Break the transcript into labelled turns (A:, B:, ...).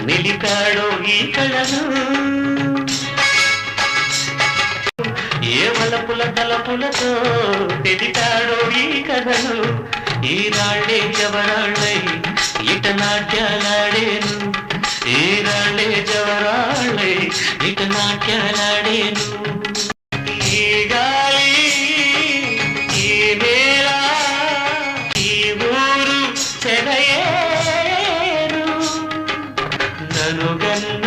A: నిలిపాడో ఈ కళను ఏ వలపుల తలపులతో తెదిపాడో ఈ కథను ఈ రాళ్ళే జవరాళ్ళై ఇట నాట్యాలాడేను ఈ రాళ్ళే జవరాళ్ళై ఇట నాట్యాలాడేను ఈ గాలి ఈ నేల ఈ ఊరు చెలయేరు నను గన్న